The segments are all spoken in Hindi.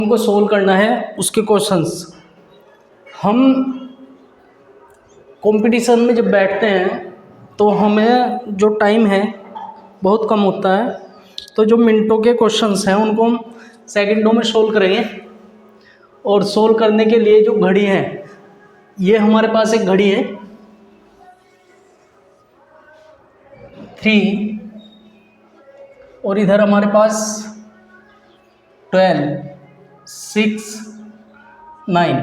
हमको सोल्व करना है उसके क्वेश्चंस। हम कंपटीशन में जब बैठते हैं तो हमें जो टाइम है बहुत कम होता है, तो जो मिनटों के क्वेश्चंस हैं उनको हम सेकंडों में सोल्व करेंगे। और सोल्व करने के लिए जो घड़ी है, ये हमारे पास एक घड़ी है 3, और इधर हमारे पास 12, 6, 9,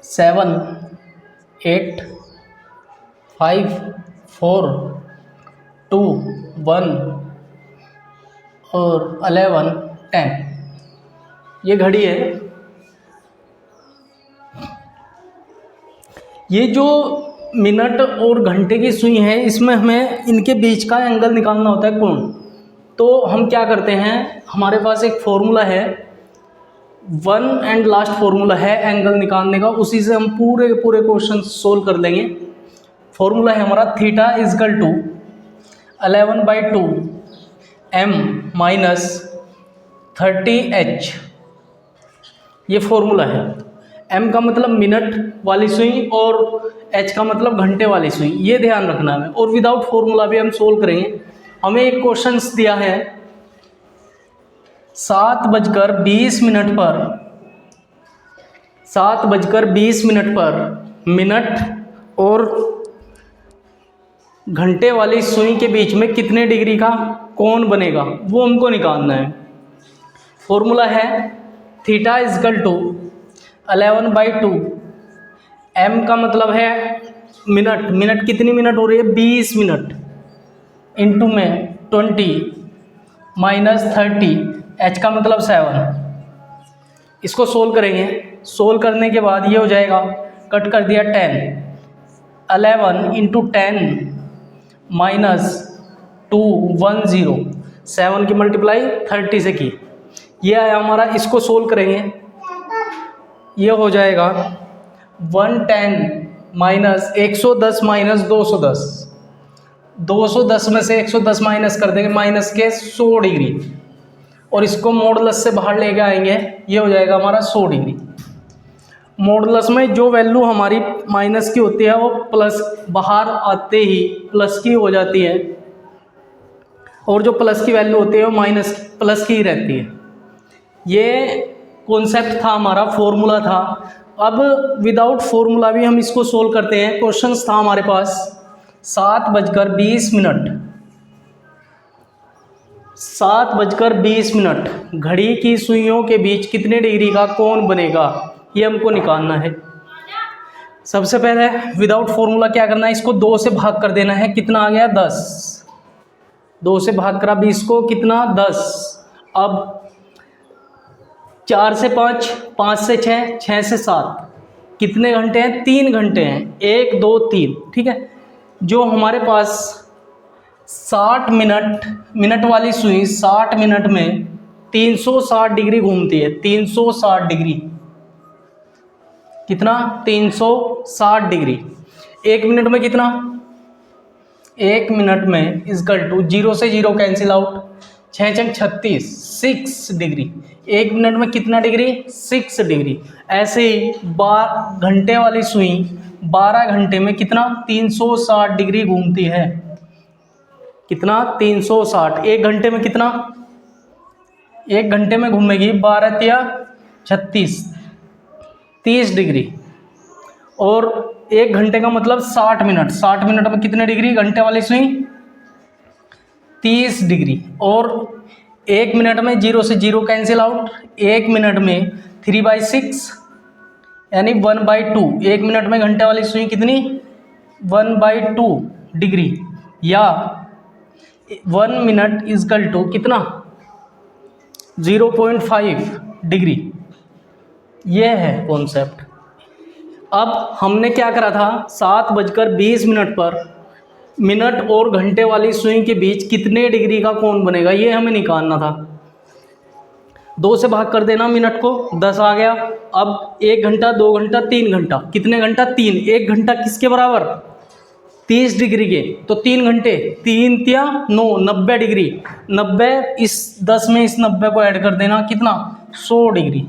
7, 8, 5, 4, 2, 1 और 11, 10 ये घड़ी है। ये जो मिनट और घंटे की सुई है, इसमें हमें इनके बीच का एंगल निकालना होता है कोण। तो हम क्या करते हैं, हमारे पास एक फॉर्मूला है, 1 एंड लास्ट फॉर्मूला है एंगल निकालने का, उसी से हम पूरे पूरे क्वेश्चन सोल्व कर लेंगे। फॉर्मूला है हमारा theta equal to 11/2 m minus 30h। ये फॉर्मूला है। m का मतलब मिनट वाली सुई और h का मतलब घंटे वाली सुई, ये ध्यान रखना है। और विदाउट फॉर्मूला भी हम सोल्व करेंगे। हमें एक क्वेश्चन दिया है 7:20 पर 7:20 पर मिनट और घंटे वाली सुई के बीच में कितने डिग्री का कोण बनेगा, वो हमको निकालना है। फॉर्मूला है थीटा इजकल टू 11/2 m का मतलब है मिनट, मिनट कितनी मिनट हो रही है, 20 मिनट, इंटू में 20 माइनस 30, h का मतलब 7। इसको सोल्व करेंगे। सोल्व करने के बाद ये हो जाएगा, कट कर दिया 10, 11 इंटू 10 माइनस 210, 7 की मल्टीप्लाई 30 से की, ये आया हमारा। इसको सोल्व करेंगे, ये हो जाएगा 110 माइनस 110 माइनस 210, 210 में से 110 माइनस कर देंगे, माइनस के 100 डिग्री, और इसको मॉडुलस से बाहर लेके आएंगे, ये हो जाएगा हमारा 100 डिग्री। मॉडुलस में जो वैल्यू हमारी माइनस की होती है वो प्लस बाहर आते ही प्लस की हो जाती है, और जो प्लस की वैल्यू होती है वो माइनस प्लस की ही रहती है। ये कॉन्सेप्ट था हमारा, फॉर्मूला था। अब विदाउट फॉर्मूला भी हम इसको सोल्व करते हैं। क्वेश्चंस था हमारे पास 7:20 घड़ी की सुइयों के बीच कितने डिग्री का कोण बनेगा, ये हमको निकालना है। सबसे पहले विदाउट फॉर्मूला क्या करना है, इसको 2 से भाग कर देना है। कितना आ गया, 10। 2 से भाग करा 20 को, कितना, 10। अब 4 से 5, 5 से 6, 6 से 7, कितने घंटे हैं, 3 घंटे हैं, 1 2 3, ठीक है। जो हमारे पास 60 मिनट वाली सुई 60 मिनट में 360 डिग्री घूमती है, 360 डिग्री, कितना, 360 डिग्री। 1 मिनट में कितना, 1 मिनट में इजकल टू 0 से 0 कैंसिल आउट, 6 × 36, 6 डिग्री। 1 मिनट में कितना डिग्री, 6 डिग्री। ऐसे ही 12 घंटे वाली सुई 12 घंटे में कितना, 360 डिग्री घूमती है। कितना, 360। 1 घंटे में कितना, 1 घंटे में घूमेगी 12 या 36, 30 डिग्री। और 1 घंटे का मतलब 60 मिनट, 60 मिनट में कितने डिग्री, घंटे वाली सुई 30 डिग्री। और 1 मिनट में 0 से 0 कैंसिल आउट, 1 मिनट में 3/6 यानी 1/2। 1 मिनट में घंटे वाली सुई कितनी, 1/2 डिग्री, या 1 मिनट इजकल टू कितना, 0.5 डिग्री। ये है कॉन्सेप्ट। अब हमने क्या करा था, 7:20 पर मिनट और घंटे वाली सुई के बीच कितने डिग्री का कोण बनेगा, ये हमें निकालना था। 2 से भाग कर देना मिनट को, 10 आ गया। अब 1 घंटा, 2 घंटा, 3 घंटा, कितने घंटा, 3। 1 घंटा किसके बराबर, 30 डिग्री के, तो 3 घंटे, 3 तिया 9, 90 डिग्री। 90 इस 10 में इस 90 को ऐड कर देना, कितना, 100 डिग्री।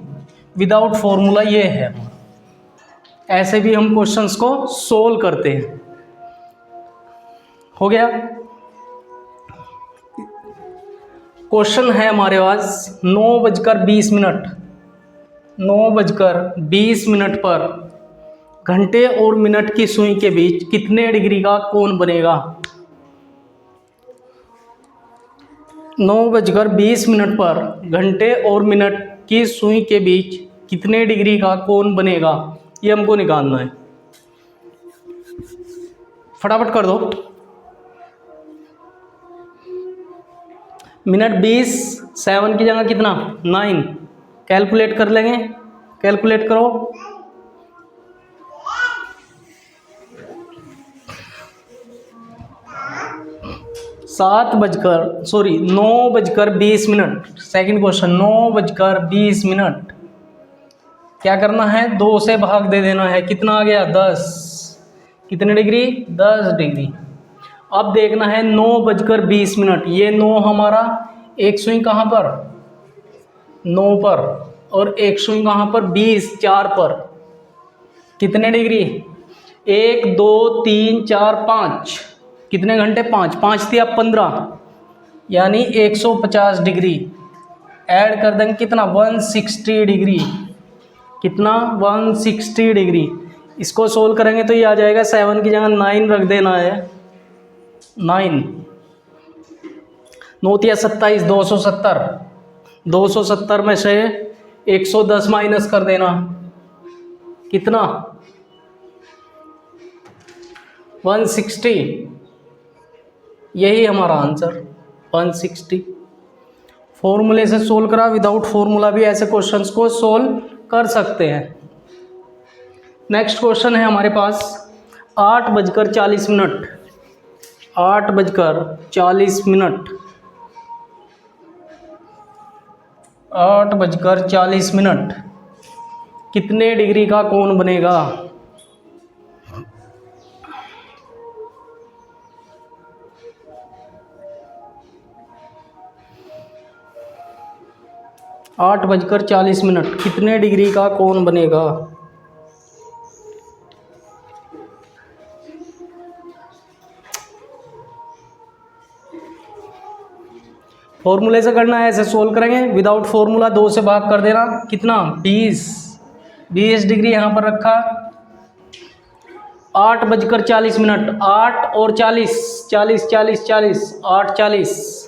विदाउट फॉर्मूला ये है। ऐसे भी हम क्वेश्चंस को सोल्व करते हैं। हो गया। क्वेश्चन है हमारे पास 9:20, 9:20 पर घंटे और मिनट की सुई के बीच कितने डिग्री का कोण बनेगा। 9:20 पर घंटे और मिनट की सुई के बीच कितने डिग्री का कोण बनेगा, ये हमको निकालना है। फटाफट कर दो। मिनट 20, 7 की जगह कितना, 9। कैलकुलेट कर लेंगे, कैलकुलेट करो। 9:20। Second question, 9:20। क्या करना है, 2 से भाग दे देना है, कितना आ गया, 10। कितने डिग्री, 10 डिग्री। अब देखना है 9:20, ये 9 हमारा, एक सुई कहाँ पर, 9 पर, और एक सुई कहाँ पर, 20, 4 पर। कितने डिग्री, 1 2 3 4 5, कितने घंटे, 5, 5 थी अब 15, यानी 150 डिग्री। ऐड कर देंगे कितना, 160 डिग्री। कितना, 160 डिग्री। इसको सोल्व करेंगे तो ये आ जाएगा, 7 की जगह 9 रख देना है, 9। 9 तिया 27, 270। 270 में से 110 माइनस कर देना, कितना, 160। यही हमारा आंसर, 160। फॉर्मूले से सोल्व करा, विदाउट फॉर्मूला भी ऐसे क्वेश्चंस को सोल्व कर सकते हैं। नेक्स्ट क्वेश्चन है हमारे पास 8:40। 8:40। 8:40 कितने डिग्री का कोण बनेगा। 8:40 कितने डिग्री का कोण बनेगा। फॉर्मूले से करना है, ऐसे सोल्व करेंगे। विदाउट फॉर्मूला 2 से भाग कर देना, कितना, 20 डिग्री यहाँ पर रखा। 8:40, 8 और 40, 40 40 40, 8:40।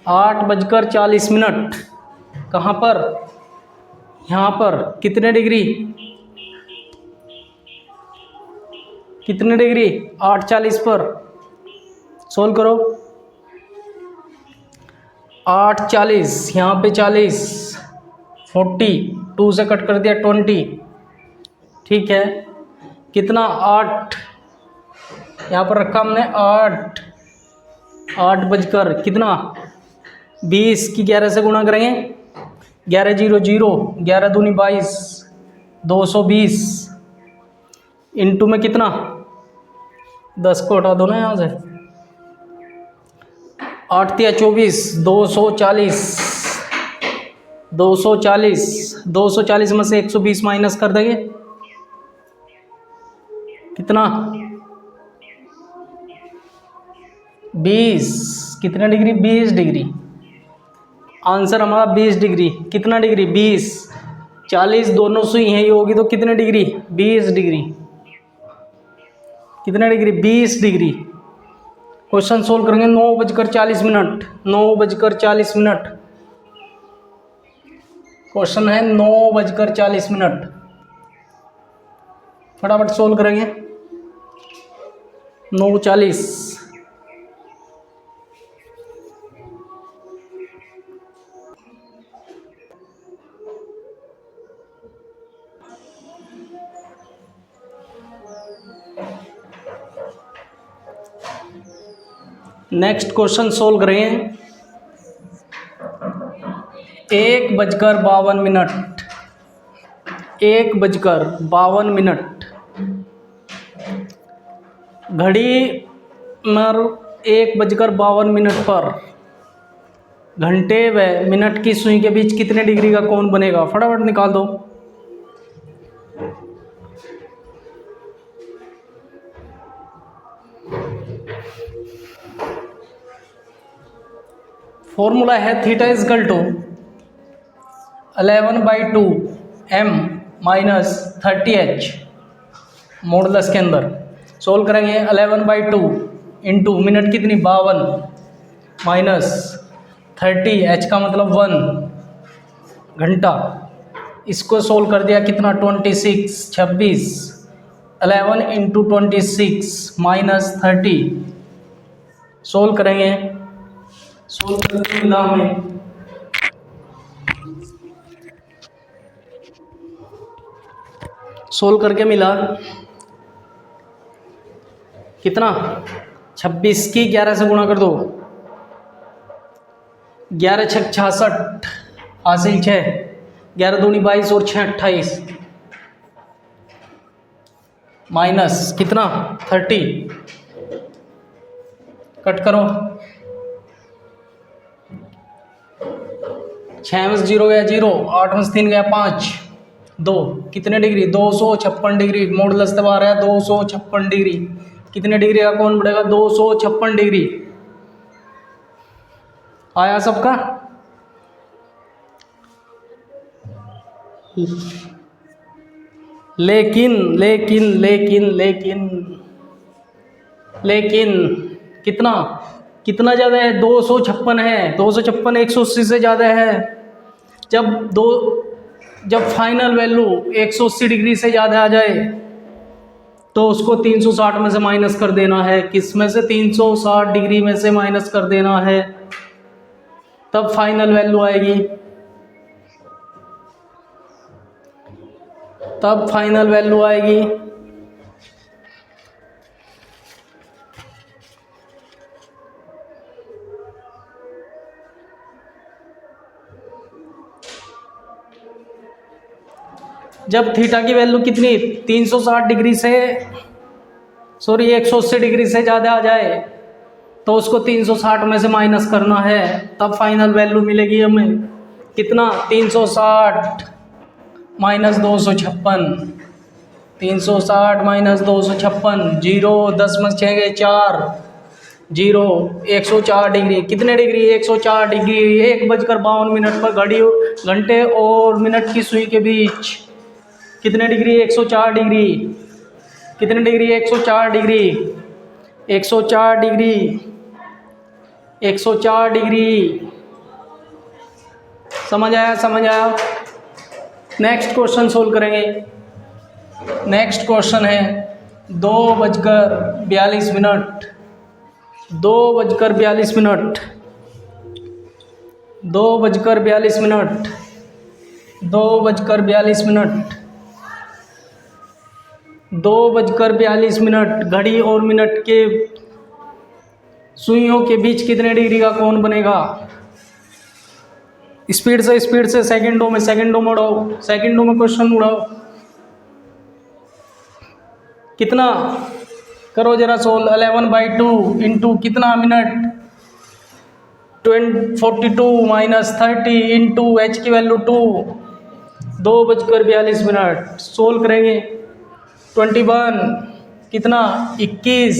8:40 कहाँ पर, यहाँ पर। कितने डिग्री, कितने डिग्री, 8:40 पर। सोल्व करो। 8:40, यहाँ पे 40, 40, 2 से कट कर दिया 20, ठीक है। कितना, 8 यहाँ पर रखा हमने, 8 बजकर कितना, 20 की 11 से गुणा करेंगे, 11 0 0, 11 दूनी 22, 220 इंटू में कितना, 10 को हटा दो ना यहाँ से, 8 तिया 24, 240, 240 में से 120 माइनस कर देंगे, कितना, 20। कितने डिग्री, 20 डिग्री। आंसर हमारा 20 डिग्री। कितना डिग्री, 20। 40 दोनों सुई हैं, ये होगी तो कितने डिग्री, 20 डिग्री। कितने डिग्री, 20 डिग्री। क्वेश्चन सोल्व करेंगे 9:40। 9:40 क्वेश्चन है 9:40। फटाफट सोल्व करेंगे। 9:40। नेक्स्ट क्वेश्चन सोल्व करेंगे। 1:52। 1:52 घड़ी मर 1:52 पर घंटे व मिनट की सुई के बीच कितने डिग्री का कोण बनेगा? फटाफट निकाल दो। फॉर्मूला है theta equal to 11/2 m minus 30h modulus के अंदर। सोल्व करेंगे 11/2 इंटू मिनट कितनी 52 माइनस 30h का मतलब 1 घंटा। इसको सोल्व कर दिया कितना 26 11 इंटू 26 माइनस 30। सोल्व करेंगे, सोल्व करके मिला हमें सोल्व करके मिला कितना 26 की 11 से गुणा कर दो, 11 छक 66 हासिल 6, 11 दूनी 22 और 6 28 माइनस कितना 30। कट करो, 6 में से 0 गया 0, 8 में से 3 गया 5, 2 कितने डिग्री 256 डिग्री। मॉडुलस दबा रहा है 256 डिग्री। कितने डिग्री का कोण बढ़ेगा 256 डिग्री। आया सबका? लेकिन लेकिन लेकिन लेकिन लेकिन कितना कितना ज़्यादा है 256 है। 256 180 से ज़्यादा है। जब फाइनल वैल्यू 180 डिग्री से ज़्यादा आ जाए तो उसको 360 में से माइनस कर देना है। किस में से 360 डिग्री में से माइनस कर देना है, तब फाइनल वैल्यू आएगी। तब फाइनल वैल्यू आएगी। जब थीटा की वैल्यू कितनी 360 डिग्री से 180 डिग्री से ज़्यादा आ जाए तो उसको 360 में से माइनस करना है, तब फाइनल वैल्यू मिलेगी हमें कितना 360 माइनस 256। 360 माइनस 256 0, 10 में 6 गए 4, 0 104 डिग्री। कितने डिग्री 104 डिग्री। 1:52 पर घंटे और मिनट की सुई के बीच कितने डिग्री 104 डिग्री। कितने डिग्री 104 डिग्री 104 डिग्री 104 डिग्री। समझ आया? समझ आया? नेक्स्ट क्वेश्चन सोल्व करेंगे। नेक्स्ट क्वेश्चन है 2:42 minute 2:42 minute 2:42 minute 2:42 minute 2:42 minute घड़ी और मिनट के सुइयों के बीच कितने डिग्री का कोण बनेगा? स्पीड से सेकंडों में उड़ाओ। सेकंडों में क्वेश्चन उड़ाओ। कितना करो जरा सोल्व। 11/2 इंटू कितना मिनट 42 माइनस 30 इंटू h की वैल्यू 2 2:42 मिनट। सोल्व करेंगे 21 कितना 21,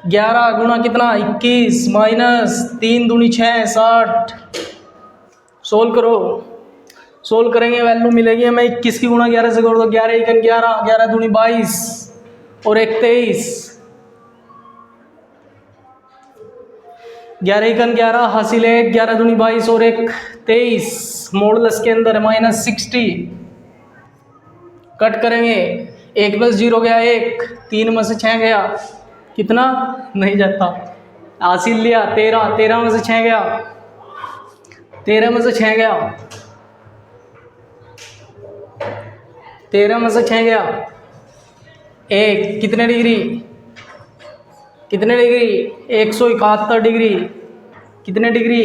11 गुणा कितना 21 माइनस 3 दूनी 6 60। सोल्व करो। सोल्व करेंगे वैल्यू मिलेगी हमें 21 की गुणा 11 से कर दो, 11 1 11, 11 दूनी 22 और 1 23, 11 1 11 हासिल है 11 दूनी 22 और 1 23। मॉडुलस के अंदर माइनस 60। कट करेंगे 1 में 0 गया 1, 3 में से 6 गया कितना नहीं जाता। हासिल लिया 13, 13 में से 6 गया 13 में से 6 गया 13 में से 6 गया 1 कितने डिग्री 171 डिग्री। कितने डिग्री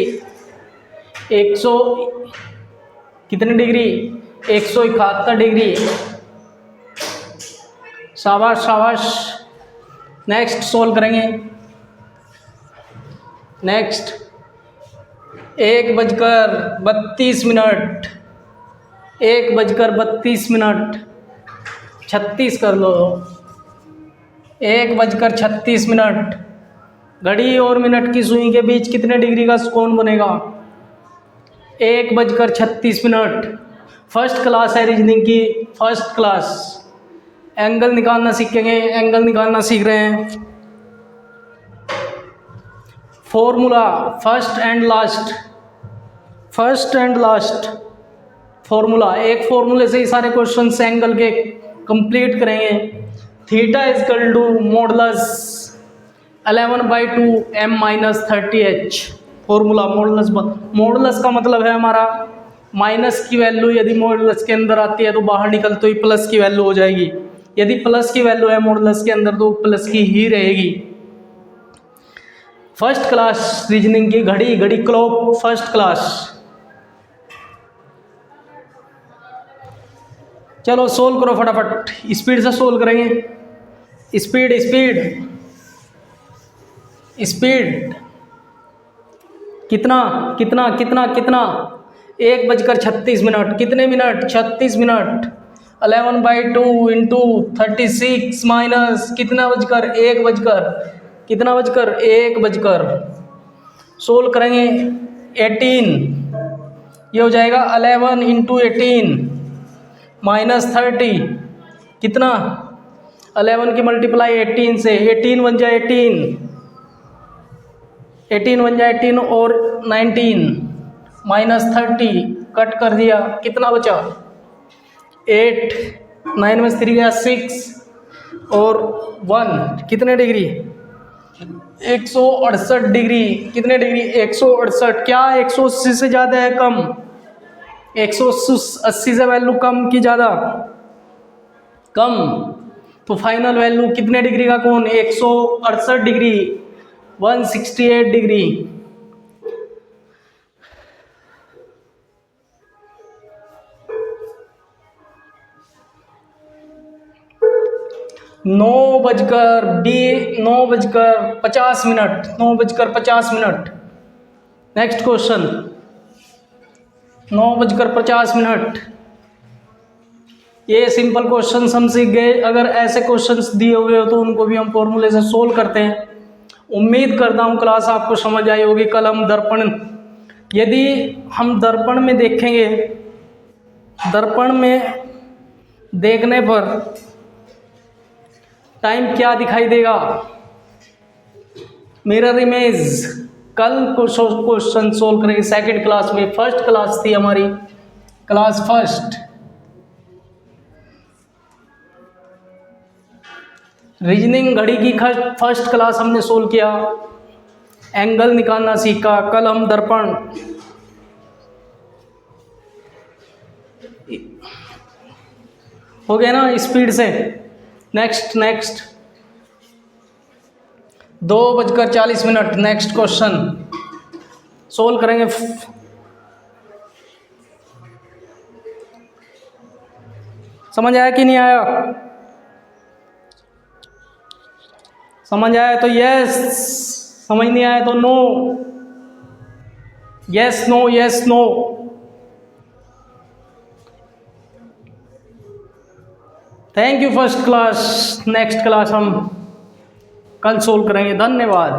100 कितने डिग्री 171 डिग्री। शाबाश शाबाश नेक्स्ट सोल्व करेंगे। नेक्स्ट 1:32, 1:32, 36 कर लो, 1:36। घड़ी और मिनट की सुई के बीच कितने डिग्री का कोण बनेगा? 1:36। फर्स्ट क्लास है रीजनिंग की, फर्स्ट क्लास। एंगल निकालना सीखेंगे, एंगल निकालना सीख रहे हैं। Formula first and last, first and last formula, एक फॉर्मूले से ही सारे क्वेश्चन एंगल के कंप्लीट करेंगे। Theta equal to modulus 11/2 m-30h। Formula modulus का मतलब है हमारा माइनस की वैल्यू यदि मॉडुलस के अंदर आती है तो बाहर निकल तो ही प्लस की वैल्यू हो जाएगी। यदि प्लस की वैल्यू है मॉडुलस के अंदर तो प्लस की ही रहेगी। फर्स्ट क्लास रीजनिंग की घड़ी क्लॉक फर्स्ट क्लास। चलो सोल्व करो फटाफट, स्पीड से सोल्व करेंगे। स्पीड स्पीड स्पीड कितना कितना कितना कितना 1:36, कितने मिनट? 36 मिनट। 11/2 इंटू 36 माइनस कितना बजकर 1 बजकर कितना बजकर 1 बजकर। सोल्व करेंगे 18, ये हो जाएगा 11 इंटू 18 माइनस 30 कितना? 11 की मल्टीप्लाई 18 से, 18 बन जाए 18 बन जाए 18 और 19 माइनस 30 कट कर दिया, कितना बचा? 8, 9 में 3 गया 6 और 1 कितने डिग्री? 168 डिग्री। कितने डिग्री? 168। क्या 180 से ज़्यादा है कम? 180 से वैल्यू कम की ज़्यादा? कम। तो फाइनल वैल्यू कितने डिग्री का कोण? 168 डिग्री, 168 डिग्री। नौ बजकर 50 minute, 9:50 minute. Next question 9:50 minute. ये सिंपल क्वेश्चन हम सीख गए। अगर ऐसे क्वेश्चंस दिए हुए हो तो उनको भी हम फॉर्मूले से सोल्व करते हैं। उम्मीद करता हूँ क्लास आपको समझ आई होगी। कल हम दर्पण, यदि हम दर्पण में देखेंगे, दर्पण में देखने पर टाइम क्या दिखाई देगा? Mirror image. कल क्वेश्चन सोल्व करेंगे सेकंड क्लास में। फर्स्ट क्लास थी हमारी, क्लास फर्स्ट। रीजनिंग घड़ी की फर्स्ट क्लास हमने सोल्व किया, एंगल निकालना सीखा। कल हम दर्पण, हो गया ना स्पीड से। नेक्स्ट 2:40 नेक्स्ट क्वेश्चन सोल्व करेंगे। समझ आया कि नहीं आया? समझ आया तो यस, समझ नहीं आया तो no. Yes no, yes no. Thank you first class. Next class हम कल सोल्व करेंगे। धन्यवाद।